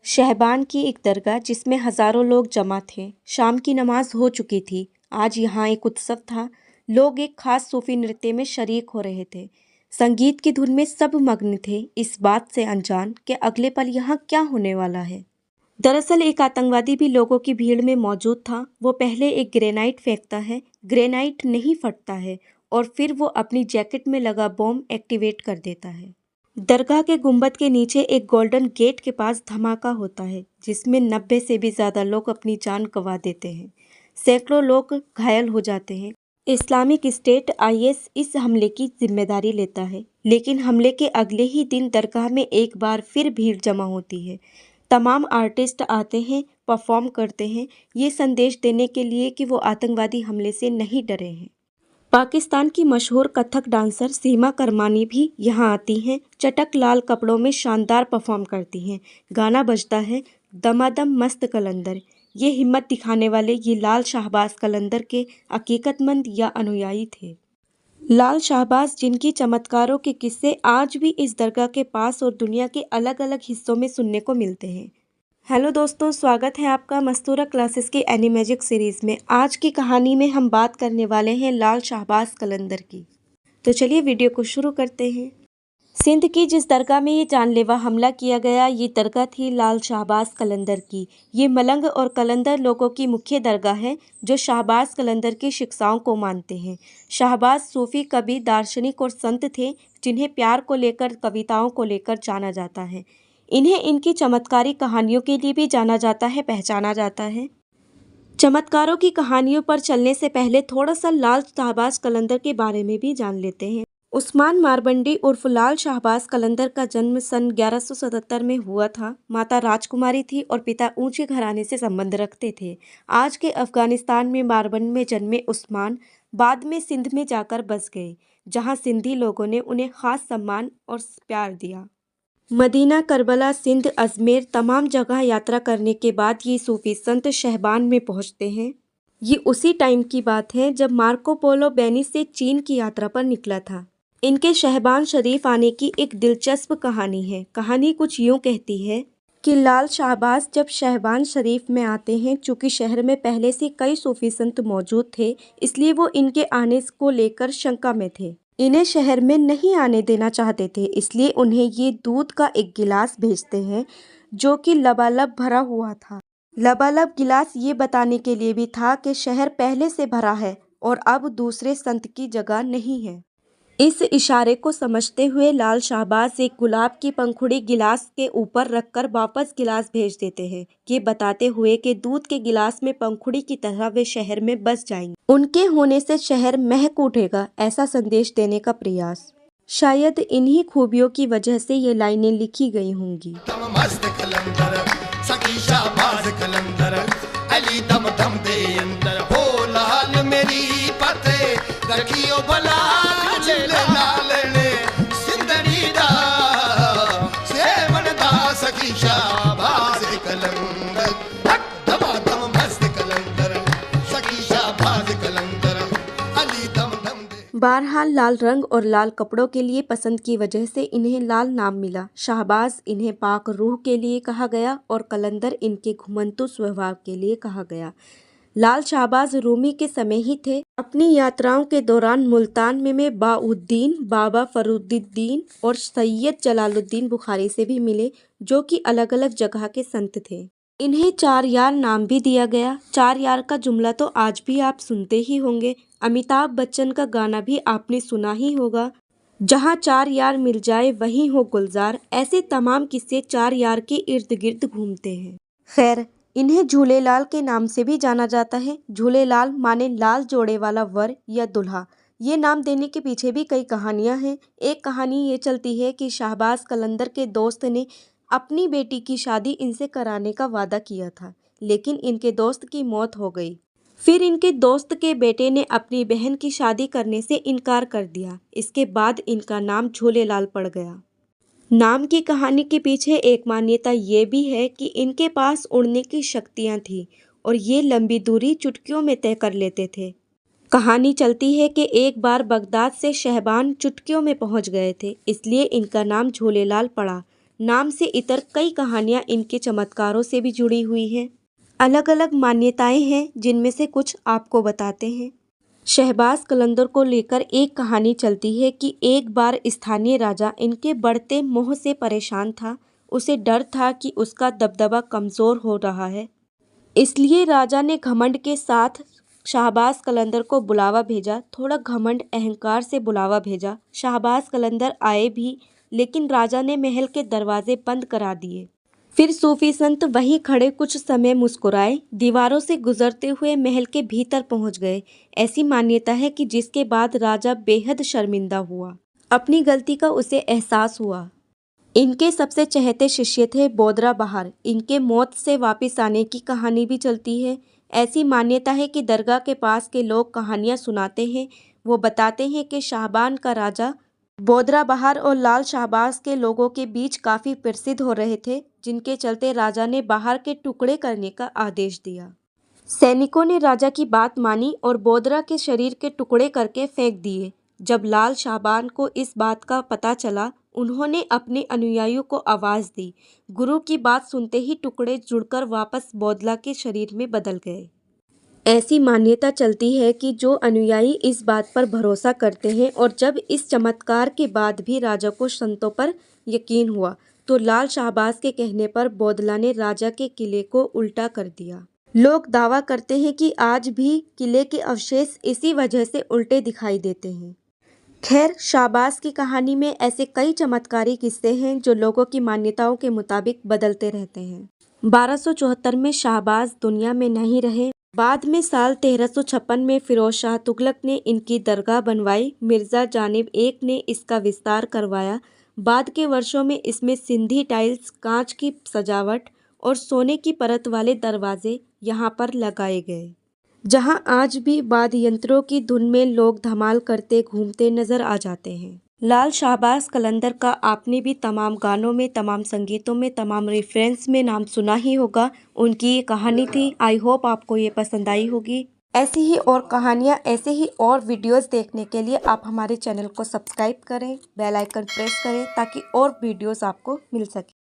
शहबान की एक दरगाह जिसमें हजारों लोग जमा थे। शाम की नमाज हो चुकी थी। आज यहाँ एक उत्सव था। लोग एक खास सूफी नृत्य में शरीक हो रहे थे। संगीत की धुन में सब मग्न थे, इस बात से अनजान कि अगले पल यहाँ क्या होने वाला है। दरअसल एक आतंकवादी भी लोगों की भीड़ में मौजूद था। वो पहले एक ग्रेनाइट फेंकता है, ग्रेनाइट नहीं फटता है और फिर वो अपनी जैकेट में लगा बॉम्ब एक्टिवेट कर देता है। दरगाह के गुंबद के नीचे एक गोल्डन गेट के पास धमाका होता है, जिसमें 90 से भी ज़्यादा लोग अपनी जान गंवा देते हैं। सैकड़ों लोग घायल हो जाते हैं। इस्लामिक स्टेट (IS) इस हमले की जिम्मेदारी लेता है, लेकिन हमले के अगले ही दिन दरगाह में एक बार फिर भीड़ जमा होती है। तमाम आर्टिस्ट आते हैं, परफॉर्म करते हैं, ये संदेश देने के लिए कि वो आतंकवादी हमले से नहीं डरे हैं। पाकिस्तान की मशहूर कथक डांसर सीमा करमानी भी यहाँ आती हैं। चटक लाल कपड़ों में शानदार परफॉर्म करती हैं। गाना बजता है दमादम मस्त कलंदर। ये हिम्मत दिखाने वाले ये लाल शाहबाज कलंदर के हकीकतमंद या अनुयायी थे। लाल शाहबाज, जिनकी चमत्कारों के किस्से आज भी इस दरगाह के पास और दुनिया के अलग अलग हिस्सों में सुनने को मिलते हैं। हेलो दोस्तों, स्वागत है आपका मस्तूरा क्लासेस की एनिमैजिक सीरीज़ में। आज की कहानी में हम बात करने वाले हैं लाल शाहबाज कलंदर की। तो चलिए वीडियो को शुरू करते हैं। सिंध की जिस दरगाह में ये जानलेवा हमला किया गया, ये दरगाह थी लाल शाहबाज कलंदर की। ये मलंग और कलंदर लोगों की मुख्य दरगाह है जो शाहबाज कलंदर की शिक्षाओं को मानते हैं। शाहबाज सूफी कवि, दार्शनिक और संत थे जिन्हें प्यार को लेकर, कविताओं को लेकर जाना जाता है। इन्हें इनकी चमत्कारी कहानियों के लिए भी जाना जाता है, पहचाना जाता है। चमत्कारों की कहानियों पर चलने से पहले थोड़ा सा लाल शाहबाज कलंदर के बारे में भी जान लेते हैं। उस्मान मारबंडी उर्फ लाल शाहबाज कलंदर का जन्म सन 1177 में हुआ था। माता राजकुमारी थी और पिता ऊंचे घराने से संबंध रखते थे। आज के अफगानिस्तान में मारबंड में जन्मे उस्मान बाद में सिंध में जाकर बस गए, जहां सिंधी लोगों ने उन्हें खास सम्मान और प्यार दिया। मदीना, करबला, सिंध, अजमेर तमाम जगह यात्रा करने के बाद ये सूफी संत शहबान में पहुंचते हैं। ये उसी टाइम की बात है जब मार्को पोलो वेनिस से चीन की यात्रा पर निकला था। इनके शहबान शरीफ आने की एक दिलचस्प कहानी है। कहानी कुछ यूँ कहती है कि लाल शाहबाज जब शहबान शरीफ में आते हैं, चूँकि शहर में पहले से कई सूफी संत मौजूद थे, इसलिए वो इनके आने को लेकर शंका में थे। इन्हें शहर में नहीं आने देना चाहते थे, इसलिए उन्हें ये दूध का एक गिलास भेजते हैं जो कि लबालब भरा हुआ था। लबालब गिलास ये बताने के लिए भी था कि शहर पहले से भरा है और अब दूसरे संत की जगह नहीं है। इस इशारे को समझते हुए लाल शाहबाज एक गुलाब की पंखुड़ी गिलास के ऊपर रखकर वापस गिलास भेज देते हैं, ये बताते हुए कि दूध के गिलास में पंखुड़ी की तरह वे शहर में बस जाएंगे। उनके होने से शहर महक उठेगा, ऐसा संदेश देने का प्रयास। शायद इन्हीं खूबियों की वजह से ये लाइनें लिखी गई होंगी। बहरहाल लाल रंग और लाल कपड़ों के लिए पसंद की वजह से इन्हें लाल नाम मिला। शाहबाज इन्हें पाक रूह के लिए कहा गया और कलंदर इनके घुमंतु स्वभाव के लिए कहा गया। लाल शाहबाज रूमी के समय ही थे। अपनी यात्राओं के दौरान मुल्तान में बाउद्दीन, बाबा फरुद्दीन और सैयद जलालुद्दीन बुखारी से भी मिले, जो कि अलग अलग जगह के संत थे। इन्हें चार यार नाम भी दिया गया। चार यार का जुमला तो आज भी आप सुनते ही होंगे। अमिताभ बच्चन का गाना भी आपने सुना ही होगा, जहाँ चार यार मिल जाए वहीं हो गुलजार। ऐसे तमाम किस्से चार यार के इर्द गिर्द घूमते हैं। खैर, इन्हें झूलेलाल के नाम से भी जाना जाता है। झूलेलाल माने लाल जोड़े वाला वर या दुल्हा। ये नाम देने के पीछे भी कई कहानियां हैं। एक कहानी ये चलती है कि शाहबाज कलंदर के दोस्त ने अपनी बेटी की शादी इनसे कराने का वादा किया था, लेकिन इनके दोस्त की मौत हो गई। फिर इनके दोस्त के बेटे ने अपनी बहन की शादी करने से इनकार कर दिया। इसके बाद इनका नाम झूलेलाल पड़ गया। नाम की कहानी के पीछे एक मान्यता ये भी है कि इनके पास उड़ने की शक्तियाँ थीं और ये लंबी दूरी चुटकियों में तय कर लेते थे। कहानी चलती है कि एक बार बगदाद से शहबान चुटकियों में पहुंच गए थे, इसलिए इनका नाम झूलेलाल पड़ा। नाम से इतर कई कहानियाँ इनके चमत्कारों से भी जुड़ी हुई हैं। अलग अलग मान्यताएं हैं जिनमें से कुछ आपको बताते हैं। शहबाज कलंदर को लेकर एक कहानी चलती है कि एक बार स्थानीय राजा इनके बढ़ते मोह से परेशान था। उसे डर था कि उसका दबदबा कमज़ोर हो रहा है, इसलिए राजा ने घमंड के साथ शाहबाज कलंदर को बुलावा भेजा। थोड़ा घमंड अहंकार से बुलावा भेजा। शाहबाज कलंदर आए भी, लेकिन राजा ने महल के दरवाजे बंद करा दिए। फिर सूफी संत वहीं खड़े कुछ समय मुस्कुराए, दीवारों से गुजरते हुए महल के भीतर पहुंच गए। ऐसी मान्यता है कि जिसके बाद राजा बेहद शर्मिंदा हुआ। अपनी गलती का उसे एहसास हुआ। इनके सबसे चहेते शिष्य थे बोदरा बहार। इनके मौत से वापस आने की कहानी भी चलती है। ऐसी मान्यता है कि दरगाह के पास के लोग कहानियाँ सुनाते हैं। वो बताते हैं कि शाहबान का राजा बोदरा बहार और लाल शाहबाज के लोगों के बीच काफ़ी प्रसिद्ध हो रहे थे, जिनके चलते राजा ने बहार के टुकड़े करने का आदेश दिया। सैनिकों ने राजा की बात मानी और बोदरा के शरीर के टुकड़े करके फेंक दिए। जब लाल शाहबान को इस बात का पता चला, उन्होंने अपने अनुयायियों को आवाज़ दी। गुरु की बात सुनते ही टुकड़े जुड़कर वापस बोदला के शरीर में बदल गए। ऐसी मान्यता चलती है कि जो अनुयायी इस बात पर भरोसा करते हैं और जब इस चमत्कार के बाद भी राजा को संतों पर यकीन हुआ, तो लाल शाहबाज के कहने पर बोदला ने राजा के किले को उल्टा कर दिया। लोग दावा करते हैं कि आज भी किले के अवशेष इसी वजह से उल्टे दिखाई देते हैं। खैर, शाहबाज की कहानी में ऐसे कई चमत्कारी किस्से हैं जो लोगों की मान्यताओं के मुताबिक बदलते रहते हैं। 1274 में शाहबाज दुनिया में नहीं रहे। बाद में साल 1356 में फिरोज शाह तुगलक ने इनकी दरगाह बनवाई। मिर्ज़ा जानिब एक ने इसका विस्तार करवाया। बाद के वर्षों में इसमें सिंधी टाइल्स, कांच की सजावट और सोने की परत वाले दरवाजे यहाँ पर लगाए गए, जहां आज भी वाद्य यंत्रों की धुन में लोग धमाल करते घूमते नजर आ जाते हैं। लाल शाहबाज कलंदर का आपने भी तमाम गानों में, तमाम संगीतों में, तमाम रेफरेंस में नाम सुना ही होगा। उनकी ये कहानी थी। आई होप आपको ये पसंद आई होगी। ऐसी ही और कहानियाँ, ऐसे ही और वीडियोस देखने के लिए आप हमारे चैनल को सब्सक्राइब करें, बेल आइकन प्रेस करें ताकि और वीडियोस आपको मिल सके।